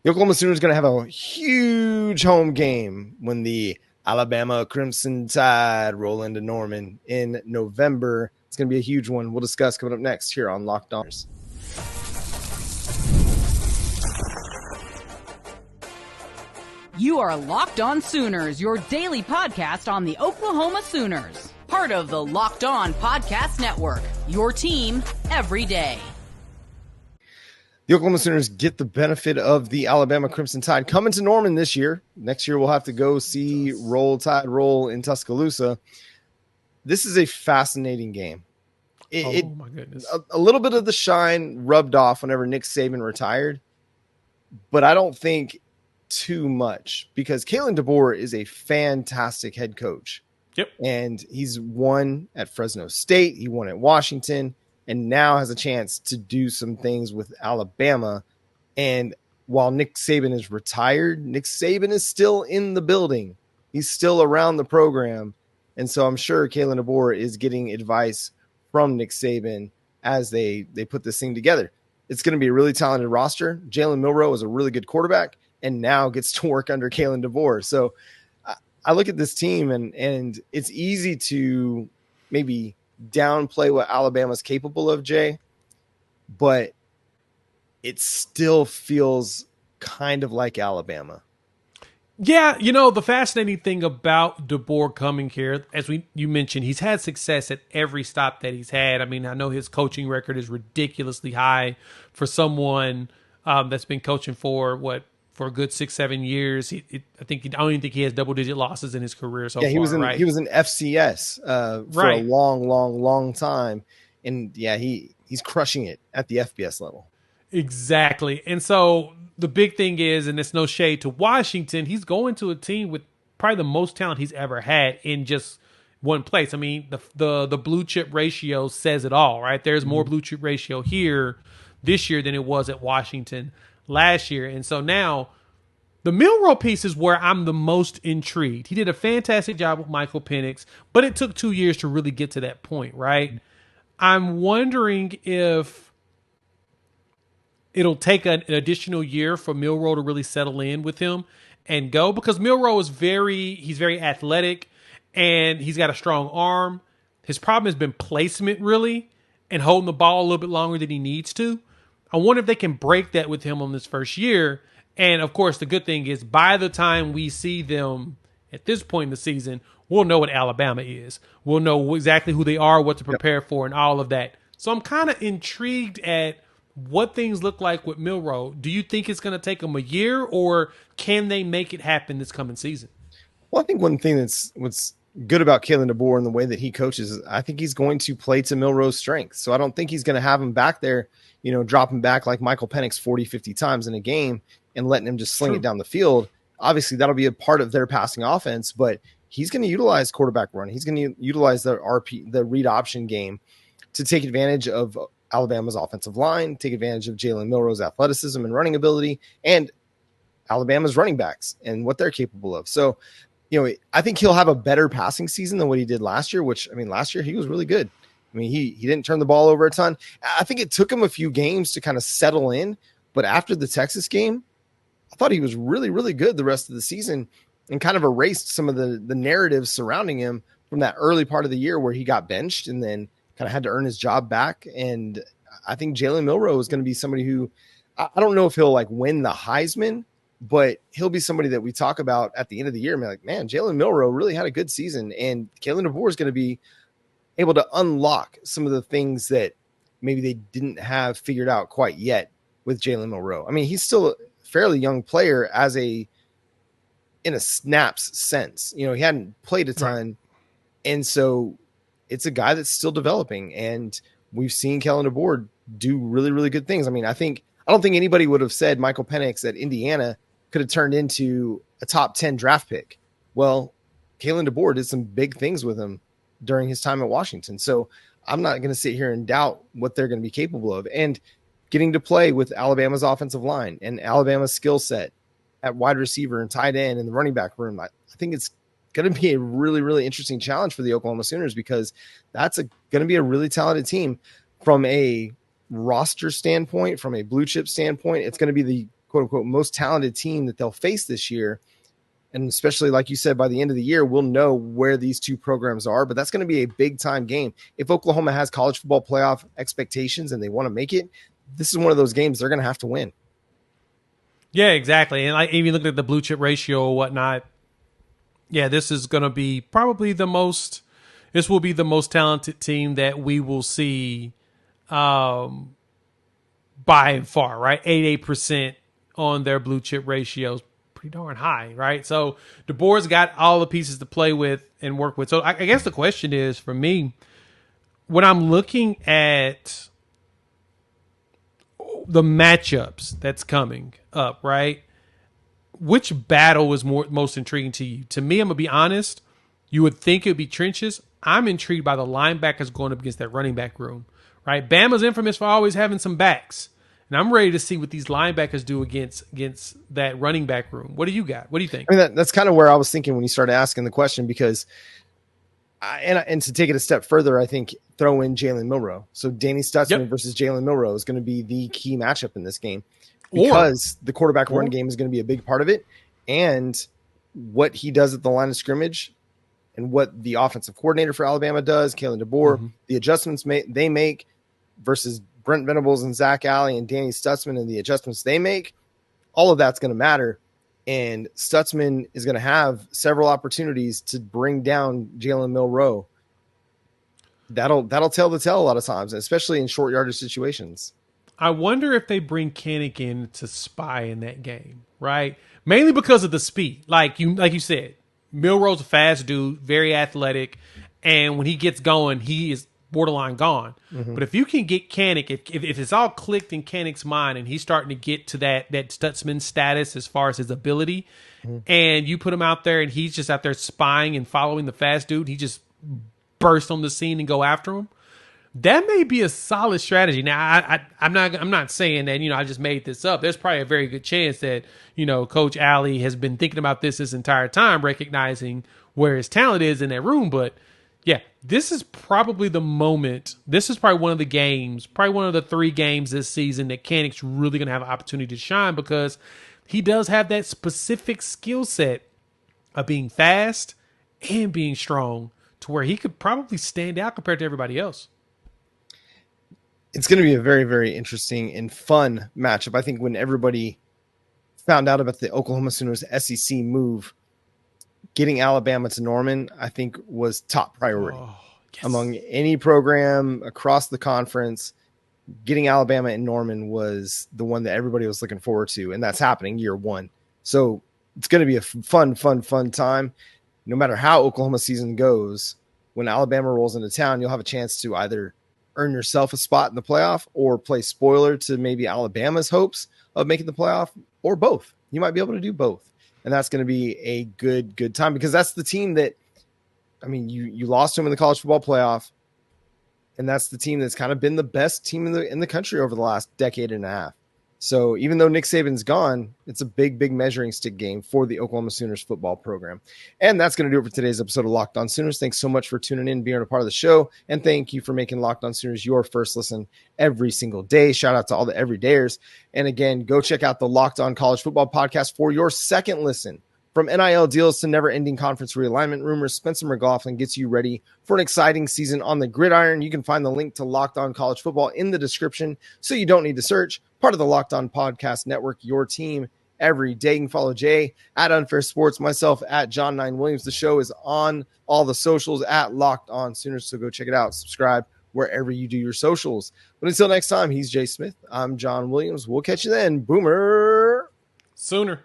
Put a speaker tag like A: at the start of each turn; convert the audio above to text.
A: The Oklahoma Sooners going to have a huge home game when the Alabama Crimson Tide roll into Norman in November. It's going to be a huge one. We'll discuss coming up next here on Locked On.
B: You are Locked On Sooners, your daily podcast on the Oklahoma Sooners. Part of the Locked On Podcast Network, your team every day.
A: The Oklahoma Sooners get the benefit of the Alabama Crimson Tide coming to Norman this year. Next year, we'll have to go see Roll Tide Roll in Tuscaloosa. This is a fascinating game.
C: My goodness.
A: A little bit of the shine rubbed off whenever Nick Saban retired, but I don't think too much because Kalen DeBoer is a fantastic head coach.
C: Yep.
A: And he's won at Fresno State. He won at Washington. And now has a chance to do some things with Alabama. And while Nick Saban is retired, Nick Saban is still in the building. He's still around the program. And so I'm sure Kalen DeBoer is getting advice from Nick Saban as they put this thing together. It's going to be a really talented roster. Jalen Milroe is a really good quarterback and now gets to work under Kalen DeBoer. So I look at this team and it's easy to maybe downplay what Alabama's capable of, Jay, but it still feels kind of like Alabama.
C: Yeah, the fascinating thing about DeBoer coming here, as you mentioned, he's had success at every stop that he's had. I mean, I know his coaching record is ridiculously high for someone that's been coaching for a good 6-7 years. I don't even think he has double-digit losses in his career so far.
A: He was in FCS for a long time, and he's crushing it at the FBS level.
C: Exactly, and so the big thing is, and it's no shade to Washington, he's going to a team with probably the most talent he's ever had in just one place. I mean, the blue chip ratio says it all, right? There's more blue chip ratio here this year than it was at Washington last year. And so now the Milroe piece is where I'm the most intrigued. He did a fantastic job with Michael Penix, but it took 2 years to really get to that point, right? I'm wondering if it'll take an additional year for Milroe to really settle in with him and go, because Milroe is he's very athletic and he's got a strong arm. His problem has been placement, really, and holding the ball a little bit longer than he needs to. I wonder if they can break that with him on this first year. And, of course, the good thing is by the time we see them at this point in the season, we'll know what Alabama is. We'll know exactly who they are, what to prepare for, and all of that. So I'm kind of intrigued at what things look like with Milroe. Do you think it's going to take them a year, or can they make it happen this coming season?
A: Well, I think one thing what's good about Kalen DeBoer and the way that he coaches is I think he's going to play to Milroe's strengths. So I don't think he's going to have him back there, dropping back like Michael Penix 40, 50 times in a game and letting him just sling it down the field. Obviously, that'll be a part of their passing offense, but he's going to utilize quarterback run. He's going to utilize the read option game to take advantage of Alabama's offensive line, take advantage of Jalen Milroe's athleticism and running ability, and Alabama's running backs and what they're capable of. So, I think he'll have a better passing season than what he did last year, which, last year he was really good. He didn't turn the ball over a ton. I think it took him a few games to kind of settle in, but after the Texas game, I thought he was really, really good the rest of the season and kind of erased some of the narratives surrounding him from that early part of the year where he got benched and then kind of had to earn his job back. And I think Jalen Milroe is going to be somebody who, I don't know if he'll win the Heisman, but he'll be somebody that we talk about at the end of the year and be like, man, Jalen Milroe really had a good season. And Kalen DeBoer is going to be able to unlock some of the things that maybe they didn't have figured out quite yet with Jalen Milroe. He's still a fairly young player in a snaps sense. He hadn't played a ton. Right. And so it's a guy that's still developing, and we've seen Kalen DeBoer do really, really good things. I don't think anybody would have said Michael Penix at Indiana could have turned into a top 10 draft pick. Well, Kalen DeBoer did some big things with him during his time at Washington. So I'm not going to sit here and doubt what they're going to be capable of. And getting to play with Alabama's offensive line and Alabama's skill set at wide receiver and tight end and the running back room, I think it's going to be a really, really interesting challenge for the Oklahoma Sooners, because that's going to be a really talented team from a roster standpoint, from a blue chip standpoint. It's going to be quote unquote most talented team that they'll face this year. And especially, like you said, by the end of the year, we'll know where these two programs are. But that's going to be a big time game. If Oklahoma has college football playoff expectations and they want to make it, this is one of those games they're going to have to win.
C: Yeah, exactly. And like even looking at the blue chip ratio or whatnot, yeah, this is going to be probably this will be the most talented team that we will see by and far, right? 88% on their blue chip ratios. Pretty darn high, right? So DeBoer's got all the pieces to play with and work with. So I guess the question is for me, when I'm looking at the matchups that's coming up, right? Which battle is most intriguing to you? To me, I'm gonna be honest. You would think it would be trenches. I'm intrigued by the linebackers going up against that running back room, right? Bama's infamous for always having some backs. And I'm ready to see what these linebackers do against that running back room. What do you got? What do you think?
A: I mean, that's kind of where I was thinking when you started asking the question, because and to take it a step further, I think throw in Jalen Milroe. So Danny Stutzman versus Jalen Milroe is going to be the key matchup in this game, because the quarterback run game is going to be a big part of it. And what he does at the line of scrimmage and what the offensive coordinator for Alabama does, Kalen DeBoer, the adjustments they make versus Brent Venables and Zach Alley and Danny Stutzman and the adjustments they make, all of that's going to matter. And Stutzman is going to have several opportunities to bring down Jalen Milroe. That'll tell the tale a lot of times, especially in short yardage situations.
C: I wonder if they bring Kinnick in to spy in that game, right? Mainly because of the speed. Like you said, Milroe's a fast dude, very athletic, and when he gets going, he is borderline gone. But if you can get Kinnick, if it's all clicked in Kinnick's mind and he's starting to get to that Stutzman status as far as his ability, and you put him out there and he's just out there spying and following the fast dude, he just burst on the scene and go after him. That may be a solid strategy. Now, I'm not saying that, I just made this up. There's probably a very good chance that, Coach Alley has been thinking about this entire time, recognizing where his talent is in that room. But yeah, this is probably the moment. This is probably one of the games, probably one of the 3 games this season that Kinnick's really going to have an opportunity to shine, because he does have that specific skill set of being fast and being strong to where he could probably stand out compared to everybody else.
A: It's going to be a very, very interesting and fun matchup. I think when everybody found out about the Oklahoma Sooners SEC move, getting Alabama to Norman, I think was top priority among any program across the conference. Getting Alabama in Norman was the one that everybody was looking forward to, and that's happening year 1. So it's going to be a fun time. No matter how Oklahoma season goes, when Alabama rolls into town, you'll have a chance to either earn yourself a spot in the playoff or play spoiler to maybe Alabama's hopes of making the playoff, or both. You might be able to do both. And that's going to be a good time, because that's the team that, you lost to them in the college football playoff. And that's the team that's kind of been the best team in the country over the last decade and a half. So even though Nick Saban's gone, it's a big measuring stick game for the Oklahoma Sooners football program. And that's going to do it for today's episode of Locked On Sooners. Thanks so much for tuning in, being a part of the show. And thank you for making Locked On Sooners your first listen every single day. Shout out to all the everydayers. And again, go check out the Locked On College Football podcast for your second listen. From NIL deals to never-ending conference realignment rumors, Spencer McLaughlin gets you ready for an exciting season on the gridiron. You can find the link to Locked On College Football in the description, so you don't need to search. Part of the Locked On Podcast Network, your team every day. You can follow Jay at Unfair Sports, myself at John 9 Williams. The show is on all the socials at Locked On Sooners, so go check it out. Subscribe wherever you do your socials. But until next time, he's Jay Smith. I'm John Williams. We'll catch you then. Boomer.
C: Sooner.